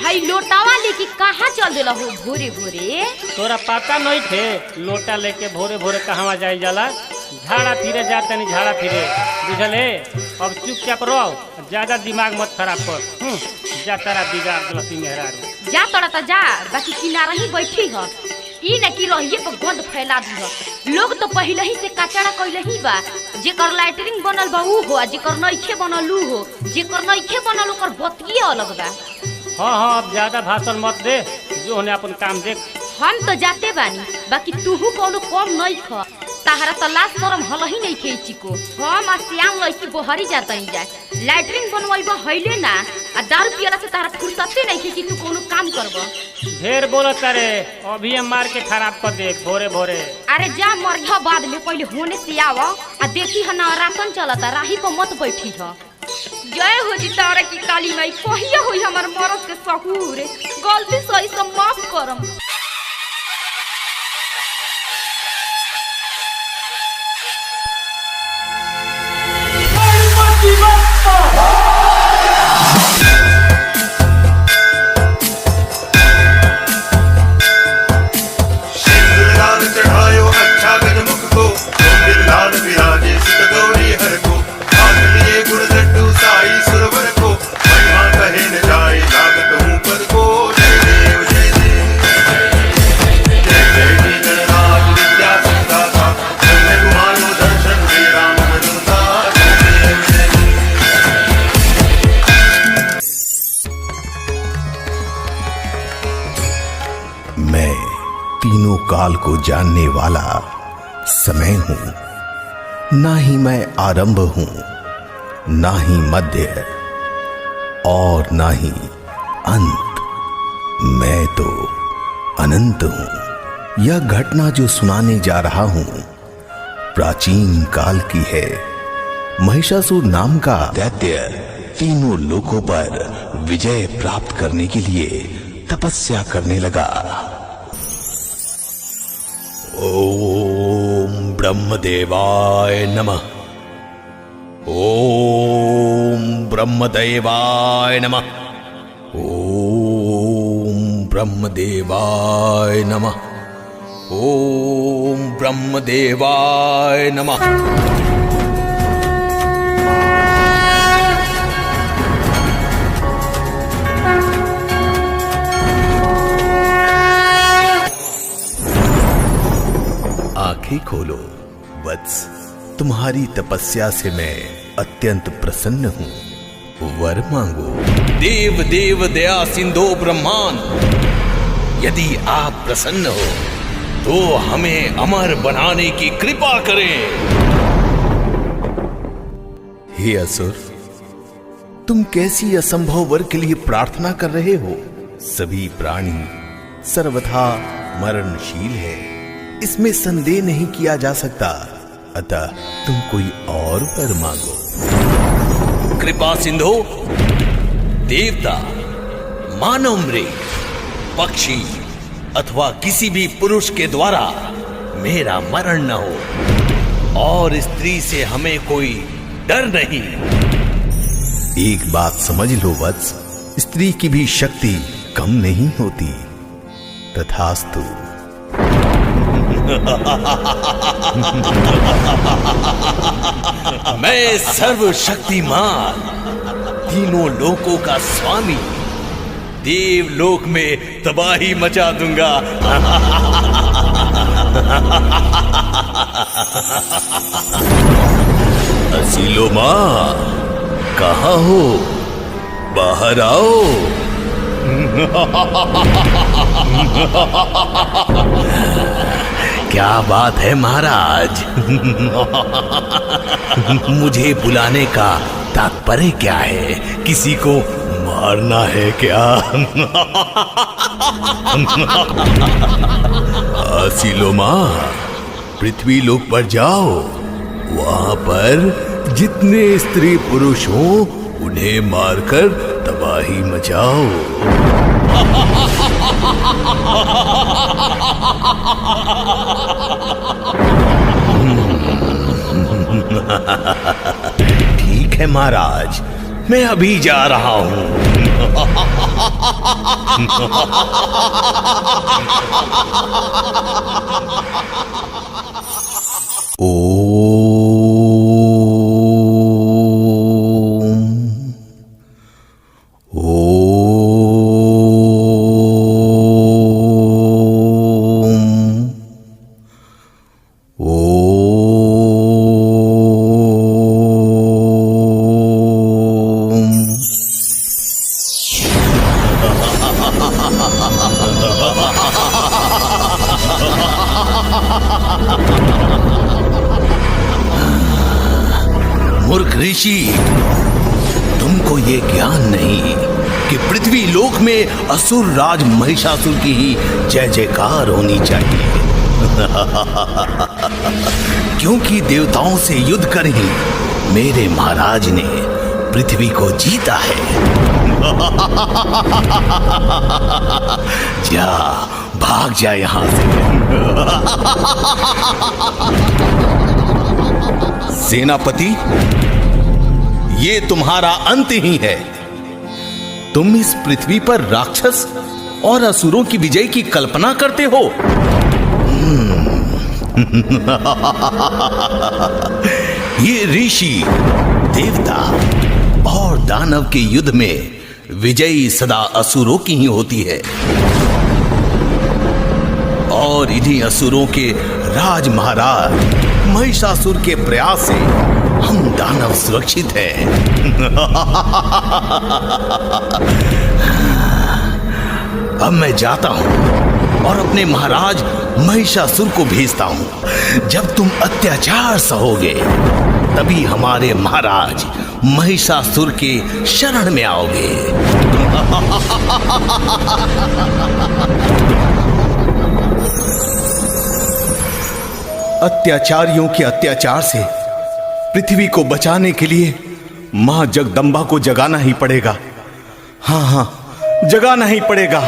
High लोटावा लेके कहाँ चल देला हो भोरे भोरे? तोरा पता नहीं थे लोटा लेके भोरे भोरे कहवा जाए जाला? झाड़ा फिरे जाते नहीं झाड़ा फिरे, बुझले? अब चुपचाप रहो, ज्यादा दिमाग मत खराब कर। जा तारा बिगाड़ दिलसी मेहरारू। जा तोरा तो जा, बाकी किनारा ही बैठी ह। ई न कि रहिए पर गंद फैला दी। लोग तो पहले ही से कचरा कइले ही बा। जेकर लैटरिन बनल बा ऊ हो, जेकर नइखे बनल ऊ हो, जेकर नइखे बनल ओकर बतिये अलग बा। हाँ, अब ज्यादा भाषण मत दे, जो होने अपन काम देख। हम तो जाते बानी, बाकी तूहू कोनो कम नहीं ख। ताहरा तो लाश शरम हलही नहीं खे चिको। हम आसियाम लइकी बोहरी जातई जा। लैटरिन बनवाइबा हइले ना, आ दारू पियला से तारा फुर्सते नहीं खे कि तू कोनो काम करबा। ढेर बोलत रे, अभी हम मार के खराब कर दे भोरे भोरे। अरे जा मरिया बाद में, पहले होने से आवा आ देखी ह ना राशन चलता, राही पर मत बैठी ह। जय हो जी तारा की काली माई, कहिया होई हमर मरद के सहूर। गलती सही से माफ करम। मैं तीनों काल को जानने वाला समय हूं। ना ही मैं आरंभ हूं, ना ही मध्य और ना ही अंत। मैं तो अनंत हूं। यह घटना जो सुनाने जा रहा हूं प्राचीन काल की है। महिषासुर नाम का दैत्य तीनों लोकों पर विजय प्राप्त करने के लिए तपस्या करने लगा। ओम ब्रह्मदेवाय नमः। ओम ब्रह्मदेवाय नमः। ओम ब्रह्मदेवाय नमः। ओम ब्रह्मदेवाय नमः। आंखें खोलो वत्स, तुम्हारी तपस्या से मैं अत्यंत प्रसन्न हूं। वर मांगो। देव देव दया सिंधो ब्रह्मांड, यदि आप प्रसन्न हो तो हमें अमर बनाने की कृपा करें। हे असुर, तुम कैसी असंभव वर के लिए प्रार्थना कर रहे हो? सभी प्राणी सर्वथा मरणशील है, इसमें संदेह नहीं किया जा सकता। अतः तुम कोई और वर मांगो। कृपा सिंधो, देवता, मानव, मृग, पक्षी अथवा किसी भी पुरुष के द्वारा मेरा मरण न हो, और स्त्री से हमें कोई डर नहीं। एक बात समझ लो वत्स, स्त्री की भी शक्ति कम नहीं होती। तथास्तु। मैं सर्वशक्तिमान, तीनों लोकों का स्वामी, देवलोक में तबाही मचा दूंगा। असीलो माँ, कहाँ हो? बाहर आओ। क्या बात है महाराज? मुझे बुलाने का तात्पर्य क्या है? किसी को मारना है क्या? असीलोमा, पृथ्वी लोक पर जाओ। वहां पर जितने स्त्री पुरुष हो उन्हें मारकर तबाही मचाओ। ठीक है महाराज, मैं अभी जा रहा हूं। मूर्ख ऋषि, तुमको ये ज्ञान नहीं कि पृथ्वी लोक में असुर राज महिषासुर की ही जय जयकार होनी चाहिए। क्योंकि देवताओं से युद्ध कर ही मेरे महाराज ने पृथ्वी को जीता है। जा, भाग जा यहां से। सेनापति, ये तुम्हारा अंत ही है। तुम इस पृथ्वी पर राक्षस और असुरों की विजय की कल्पना करते हो। ये ऋषि, देवता और दानव के युद्ध में विजयी सदा असुरों की ही होती है, और इन्हीं असुरों के राज महाराज महिषासुर के प्रयास से हम दानव सुरक्षित हैं। अब मैं जाता हूं और अपने महाराज महिषासुर को भेजता हूं। जब तुम अत्याचार सहोगे तभी हमारे महाराज महिषासुर के शरण में आओगे। अत्याचारियों के अत्याचार से पृथ्वी को बचाने के लिए मां जगदंबा को जगाना ही पड़ेगा। हाँ, जगाना ही पड़ेगा।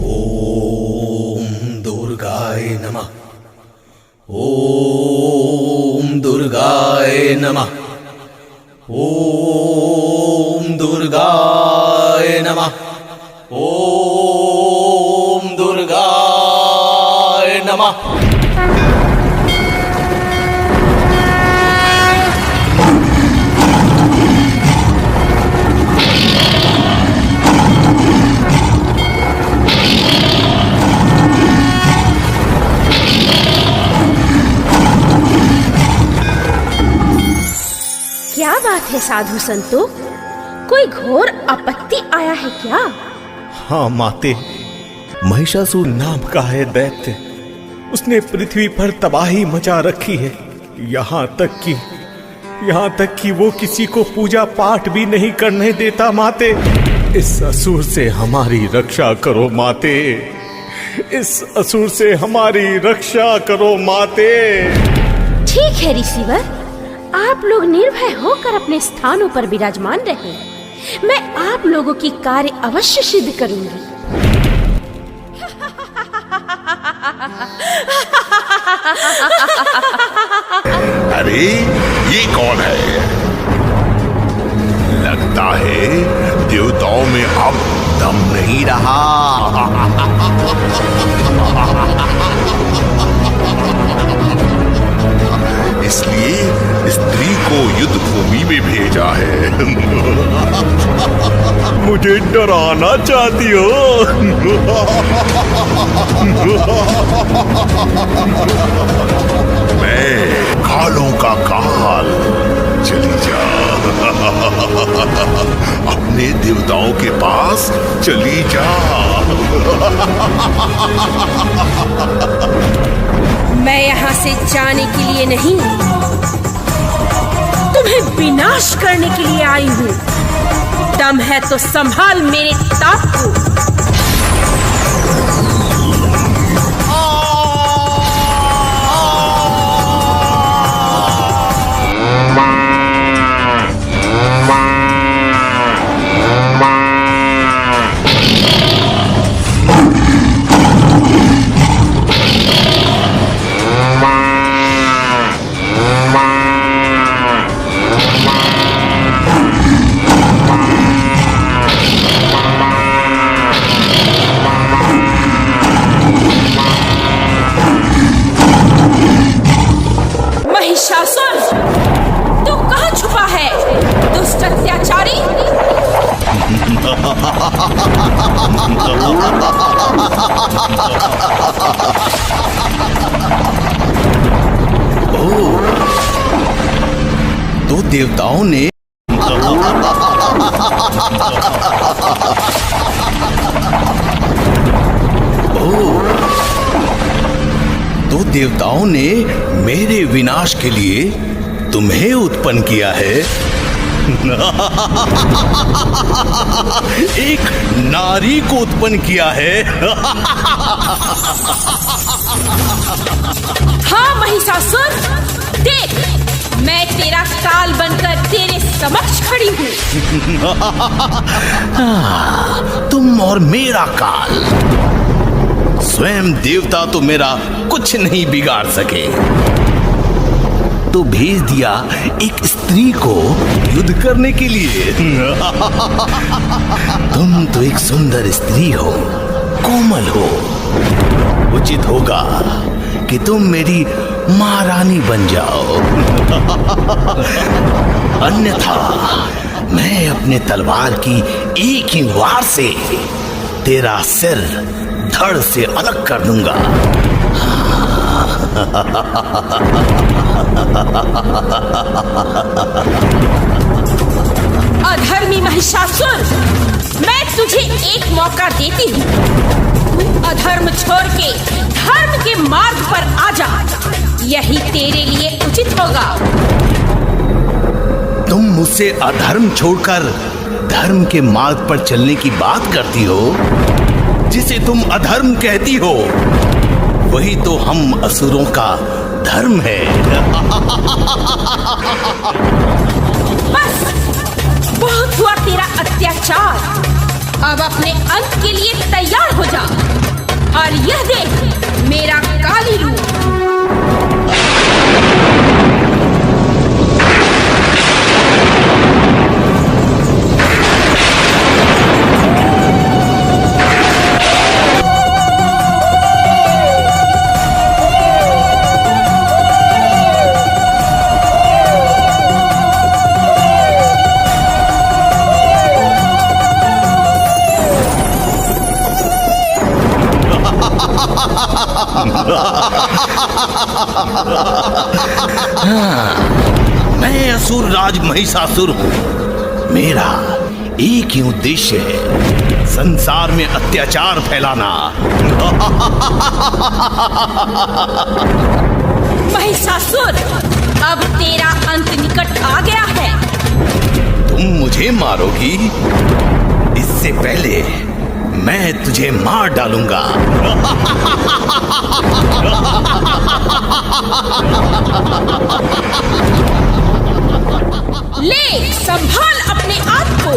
ओम दुर्गाय नमः, ओम दुर्गाय नमः, ओम दुर्गाय नमः, ओम दुर्गाय नमः। क्या बात है साधु संतो, कोई घोर आपत्ति आया है क्या? हाँ माते, महिषासुर नाम का है दैत्य। उसने पृथ्वी पर तबाही मचा रखी है। यहाँ तक कि वो किसी को पूजा पाठ भी नहीं करने देता। माते, इस असुर से हमारी रक्षा करो माते। इस असुर से हमारी रक्षा करो माते। ठीक है ऋषिवर, आप लोग निर्भय होकर अपने स्थानों पर विराजमान रहे। मैं आप लोगों की कार्य अवश्य सिद्ध करूंगी। अरे ये कौन है? लगता है देवताओं में अब दम नहीं रहा। इसलिए स्त्री को युद्ध भूमि में भेजा है। मुझे डराना चाहती हो? मैं कालों का काल, चली जा। अपने देवताओं के पास चली जा। मैं यहाँ से जाने के लिए नहीं, तुम्हें विनाश करने के लिए आई हूँ। दम है तो संभाल मेरे ताप को। तो देवताओं ने मेरे विनाश के लिए तुम्हें उत्पन्न किया है। एक नारी को उत्पन्न किया है। हाँ महिषासुर, देख मैं तेरा काल बनकर तेरे समक्ष खड़ी हूँ। तुम और मेरा काल, स्वयं देवता तो मेरा कुछ नहीं बिगाड़ सके। तो भेज दिया एक स्त्री को युद्ध करने के लिए। तुम तो एक सुंदर स्त्री हो, कोमल हो। उचित होगा कि तुम मेरी महारानी बन जाओ। अन्यथा मैं अपने तलवार की एक ही वार से तेरा सिर धड़ से अलग कर दूंगा। अधर्मी महिषासुर, मैं तुझे एक मौका देती हूँ। अधर्म छोड़ के धर्म के मार्ग पर आ जा, यही तेरे लिए उचित होगा। तुम मुझसे अधर्म छोड़कर धर्म के मार्ग पर चलने की बात करती हो। जिसे तुम अधर्म कहती हो वही तो हम असुरों का धर्म है। बस बहुत हुआ तेरा अत्याचार। अब अपने अंत के लिए तैयार हो जा और यह देख मेरा काली रूप। मैं असुर राज महिषासुर हूँ। मेरा एक ही उद्देश्य है, संसार में अत्याचार फैलाना। महिषासुर, अब तेरा अंत निकट आ गया है। तुम मुझे मारोगी? इससे पहले मैं तुझे मार डालूंगा। ले संभाल अपने आप को।